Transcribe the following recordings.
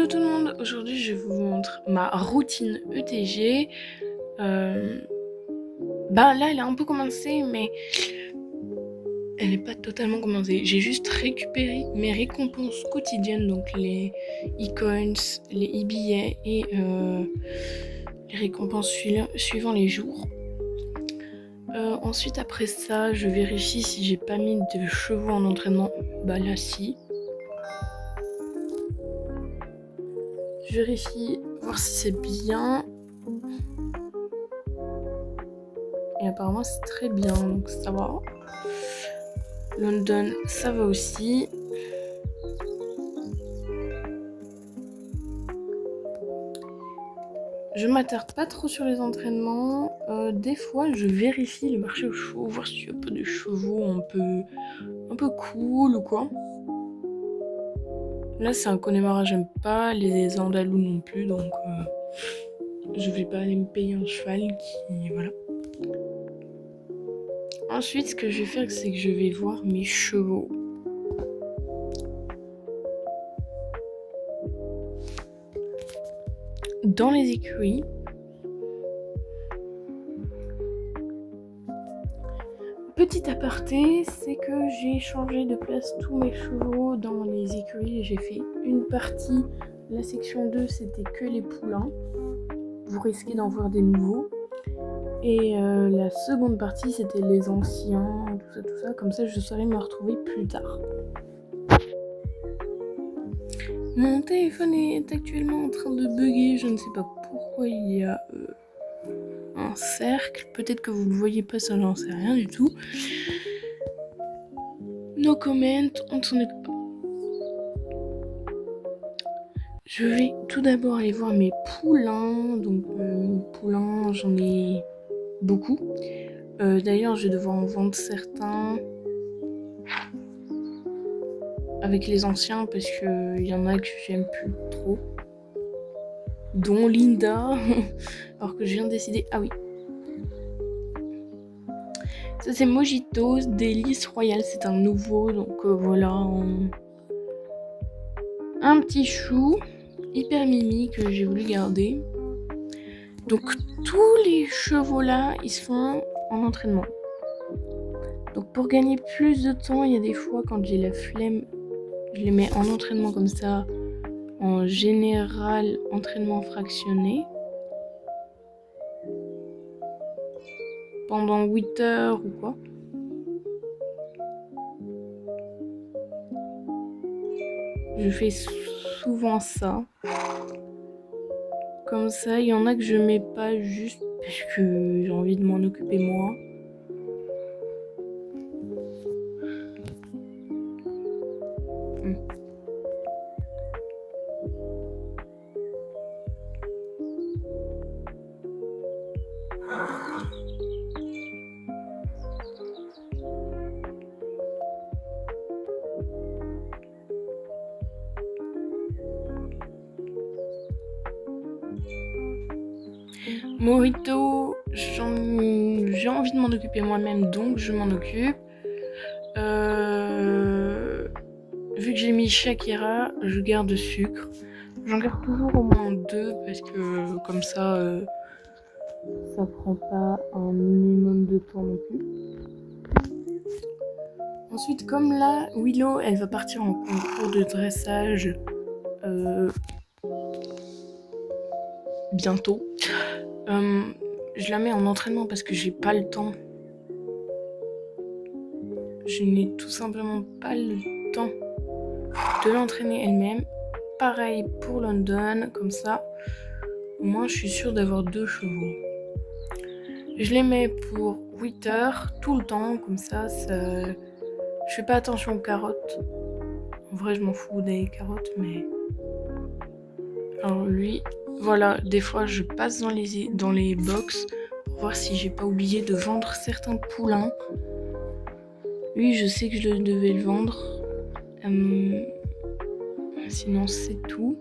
Hello tout le monde, aujourd'hui je vous montre ma routine ETG. Là elle a un peu commencé mais elle n'est pas totalement commencée. J'ai juste récupéré mes récompenses quotidiennes, donc les e-coins, les e-billets et les récompenses suivant les jours. Ensuite après ça je vérifie si j'ai pas mis de chevaux en entraînement. Là si. Je vérifie voir si c'est bien. Et apparemment c'est très bien, donc ça va. London, ça va aussi. Je m'attarde pas trop sur les entraînements. Des fois, je vérifie le marché aux chevaux, voir s'il y a pas des chevaux un peu cool ou quoi. Là, c'est un Connemara, j'aime pas les Andalous non plus, donc je vais pas aller me payer un cheval qui... Voilà. Ensuite, ce que je vais faire, c'est que je vais voir mes chevaux. Dans les écuries. Petit aparté, c'est que j'ai changé de place tous mes chevaux dans les écuries. J'ai fait une partie, la section 2, c'était que les poulains. Vous risquez d'en voir des nouveaux. Et la seconde partie, c'était les anciens, tout ça. Comme ça, je saurais me retrouver plus tard. Mon téléphone est actuellement en train de bugger. Je ne sais pas pourquoi il y a un cercle. Peut-être que vous ne le voyez pas, ça j'en sais rien du tout. No comment, on ne s'en occupe pas. Je vais tout d'abord aller voir mes poulains. Donc poulains, j'en ai beaucoup. D'ailleurs, je vais devoir en vendre certains avec les anciens parce qu'il y en a que j'aime plus trop. Dont Linda. Alors que je viens de décider... Ah oui. Ça c'est Mojitos, Délice Royale. C'est un nouveau. Donc voilà. Un petit chou. Hyper mimi que j'ai voulu garder. Donc tous les chevaux là, ils sont en entraînement. Donc pour gagner plus de temps, il y a des fois quand j'ai la flemme, je les mets en entraînement comme ça, en général entraînement fractionné. Pendant 8 heures ou quoi. Je fais souvent ça. Comme ça, il y en a que je mets pas juste parce que j'ai envie de m'en occuper moi. Morito, j'ai envie de m'en occuper moi-même, donc je m'en occupe. Vu que j'ai mis Shakira, je garde sucre. J'en garde toujours au moins 2 parce que comme ça, ça prend pas un minimum de temps non plus. Ensuite, comme là, Willow, elle va partir en concours de dressage bientôt. Je la mets en entraînement parce que j'ai pas le temps. Je n'ai tout simplement pas le temps de l'entraîner elle-même. Pareil pour London, comme ça, au moins je suis sûre d'avoir 2 chevaux. Je les mets pour 8 heures tout le temps, comme ça, je fais pas attention aux carottes. En vrai, je m'en fous des carottes, mais... Alors lui, voilà, des fois je passe dans les box pour voir si j'ai pas oublié de vendre certains poulains. Lui, je sais que je devais le vendre. Sinon, c'est tout.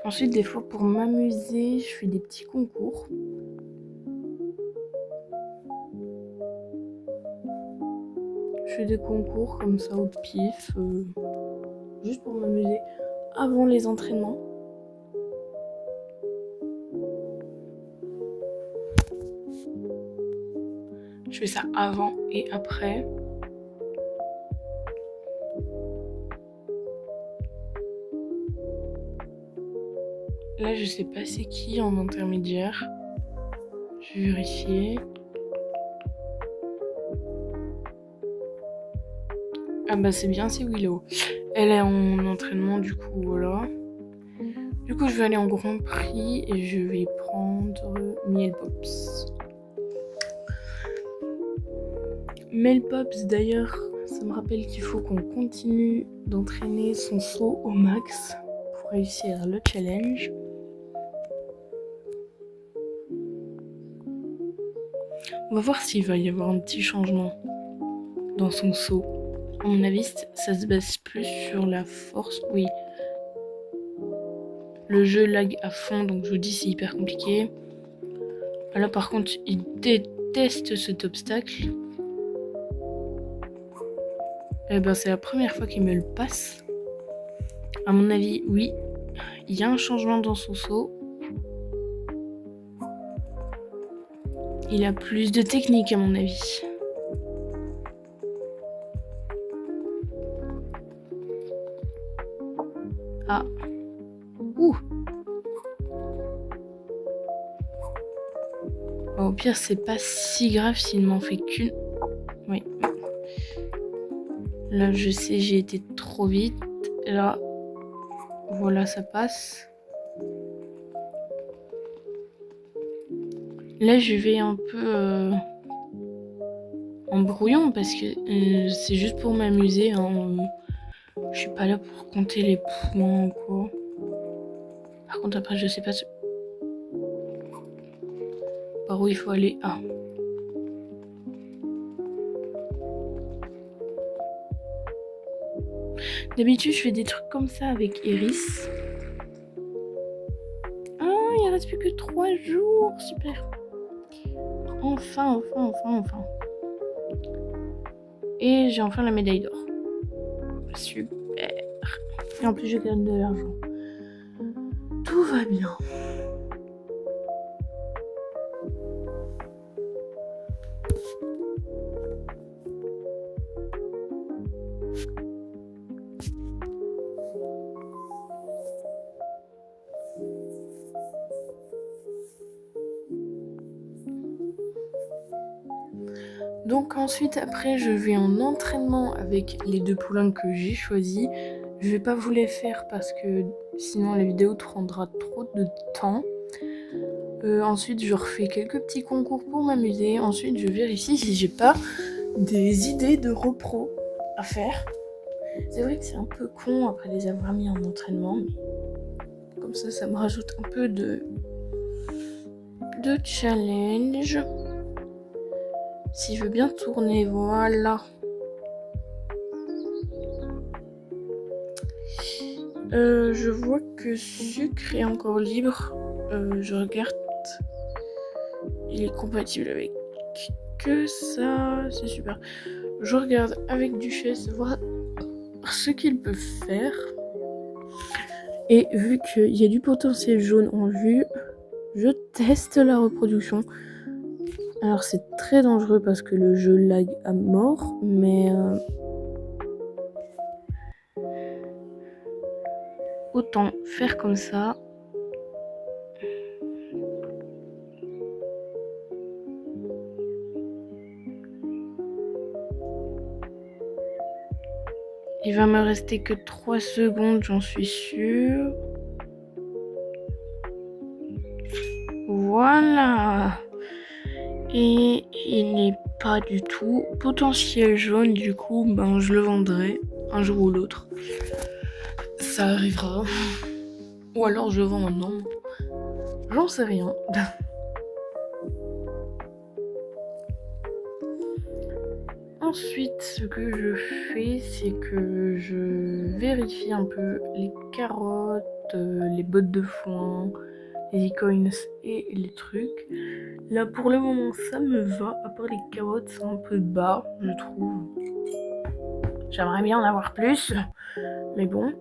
Ensuite, des fois, pour m'amuser, je fais des petits concours. Je je fais des concours comme ça au pif, juste pour m'amuser avant les entraînements. Je fais ça avant et après. Là, je sais pas c'est qui en intermédiaire. Je vais vérifier. Ah bah c'est bien, c'est Willow. Elle est en entraînement, du coup, voilà. Du coup, je vais aller en Grand Prix et je vais prendre Miel Pops. Miel Pops, d'ailleurs, ça me rappelle qu'il faut qu'on continue d'entraîner son saut au max pour réussir le challenge. On va voir s'il va y avoir un petit changement dans son saut. À mon avis, ça se base plus sur la force. Oui. Le jeu lag à fond, donc je vous dis c'est hyper compliqué. Là par contre, il déteste cet obstacle. Eh ben c'est la première fois qu'il me le passe. À mon avis, oui. Il y a un changement dans son saut. Il a plus de technique à mon avis. Ah. Ouh. Bon, au pire, c'est pas si grave s'il m'en fait qu'une. Oui. Là, je sais, j'ai été trop vite. Là, voilà, ça passe. Là, je vais un peu en brouillon parce que c'est juste pour m'amuser. Hein. Je suis pas là pour compter les points ou quoi. Par contre, après, je sais pas par où il faut aller. Ah. D'habitude, je fais des trucs comme ça avec Iris. Ah, il reste plus que 3 jours. Super. Enfin. Et j'ai enfin la médaille d'or. Super. Et en plus, je gagne de l'argent. Tout va bien. Donc ensuite, après, je vais en entraînement avec les 2 poulains que j'ai choisis. Je vais pas vous les faire parce que sinon la vidéo prendra trop de temps. Ensuite, je refais quelques petits concours pour m'amuser. Ensuite, je vérifie si j'ai pas des idées de repro à faire. C'est vrai que c'est un peu con après les avoir mis en entraînement, mais comme ça me rajoute un peu de challenge. S'il veut bien tourner, voilà. Je vois que Sucre est encore libre. Je regarde. Il est compatible avec que ça. C'est super. Je regarde avec Duchesse, voir ce qu'il peut faire. Et vu qu'il y a du potentiel jaune en vue, je teste la reproduction. Alors c'est très dangereux parce que le jeu lag à mort, mais autant faire comme ça. Il va me rester que 3 secondes, j'en suis sûre. Voilà. Et il n'est pas du tout potentiel jaune, du coup, ben je le vendrai un jour ou l'autre. Ça arrivera. Ou alors je le vends maintenant. J'en sais rien. Ensuite, ce que je fais, c'est que je vérifie un peu les carottes, les bottes de foin, les e-coins et les trucs. Là, pour le moment, ça me va. À part les carottes, c'est un peu bas, je trouve. J'aimerais bien en avoir plus, mais bon.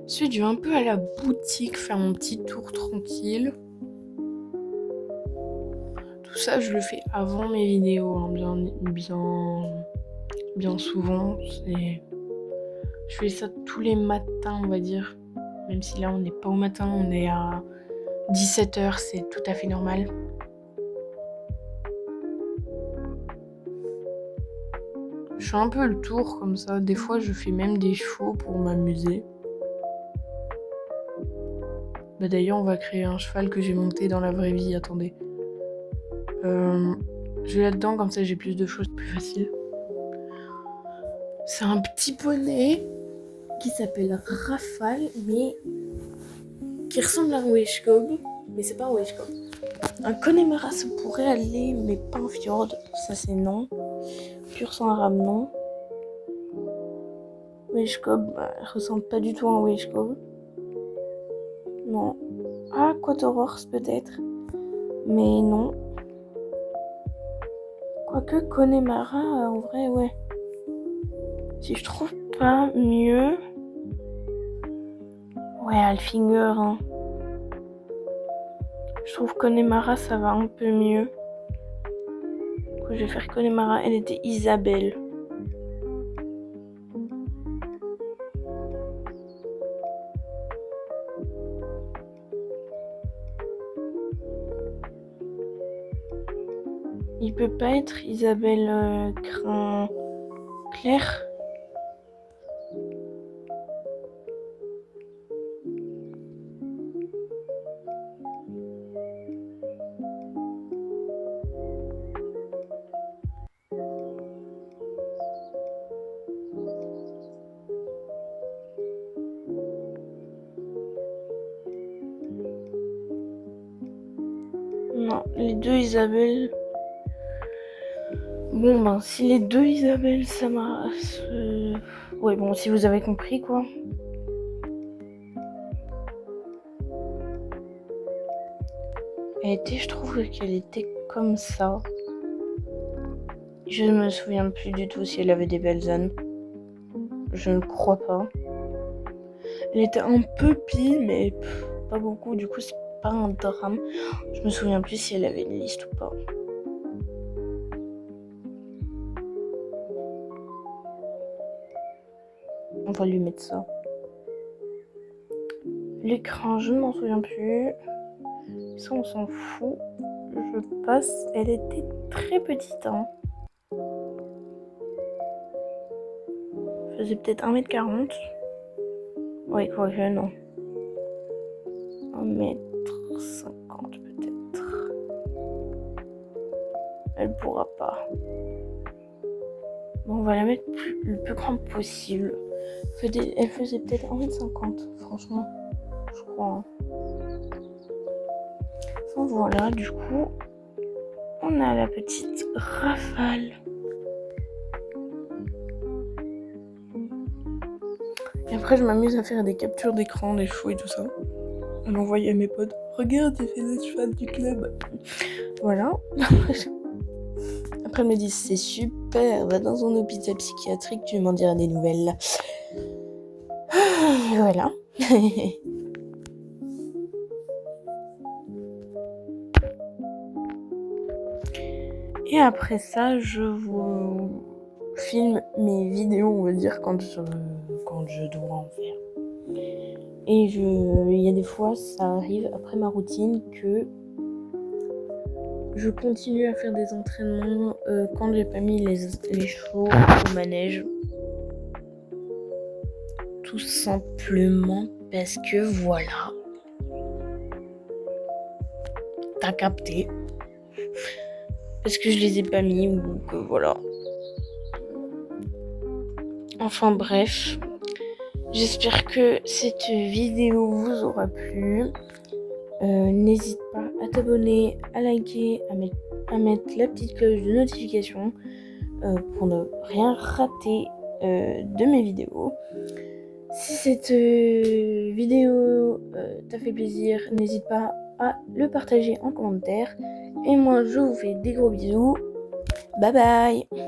Ensuite, je vais un peu à la boutique faire mon petit tour tranquille. Tout ça, je le fais avant mes vidéos, hein, bien souvent. Je fais ça tous les matins, on va dire. Même si là, on n'est pas au matin, on est à 17h, c'est tout à fait normal. Je fais un peu le tour comme ça. Des fois, je fais même des shows pour m'amuser. Bah d'ailleurs, on va créer un cheval que j'ai monté dans la vraie vie. Attendez. Je vais là-dedans, comme ça j'ai plus de choses plus faciles. C'est un petit poney qui s'appelle Rafale, mais qui ressemble à un Weshkob, mais c'est pas un Weshkob. Un Connemara, ça pourrait aller, mais pas un Fjord, ça c'est non. Pur sang arabe, non. Weshkob, ressemble pas du tout à un Weshkob. Non. Ah, Quaterhorse peut-être, mais non. Quoique Connemara, en vrai, ouais. Si je trouve pas mieux... Ouais, Alfinger, hein. Je trouve Connemara, ça va un peu mieux. Du coup, je vais faire Connemara. Elle était Isabelle. Il peut pas être Isabelle Crin Claire. Non, les deux Isabelle. Bon, ben, si les deux Isabelle, ça m'a... Ouais, bon, si vous avez compris, quoi. Je trouve qu'elle était comme ça. Je ne me souviens plus du tout si elle avait des belles ânes. Je ne crois pas. Elle était un peu pile, mais pas beaucoup. Du coup, c'est pas un drame. Je me souviens plus si elle avait une liste ou pas. On va lui mettre ça. L'écran, je ne m'en souviens plus. Ça, on s'en fout. Je passe. Elle était très petite, hein. Elle faisait peut-être 1m40. Ouais, quoique, non. 1m50 peut-être. Elle pourra pas. Bon, on va la mettre le plus grande possible. Elle faisait peut-être 1m50, franchement. Je crois. Enfin, voilà, du coup, on a la petite Rafale. Et après, je m'amuse à faire des captures d'écran, des chevaux et tout ça. À l'envoyer à mes potes. Regarde, j'ai fait le cheval du club. Voilà. Après, elles me disent, c'est super, va dans un hôpital psychiatrique, tu m'en diras des nouvelles. Voilà. Et après ça, je vous filme mes vidéos, on va dire, quand je dois en faire. Et il y a des fois, ça arrive après ma routine que je continue à faire des entraînements quand j'ai pas mis les chevaux au manège. Tout simplement parce que voilà. T'as capté. Parce que je les ai pas mis ou que voilà. Enfin bref. J'espère que cette vidéo vous aura plu. N'hésite pas à t'abonner, à liker, à mettre la petite cloche de notification pour ne rien rater de mes vidéos. Si cette vidéo t'a fait plaisir, n'hésite pas à le partager en commentaire Et moi, je vous fais des gros bisous. Bye bye.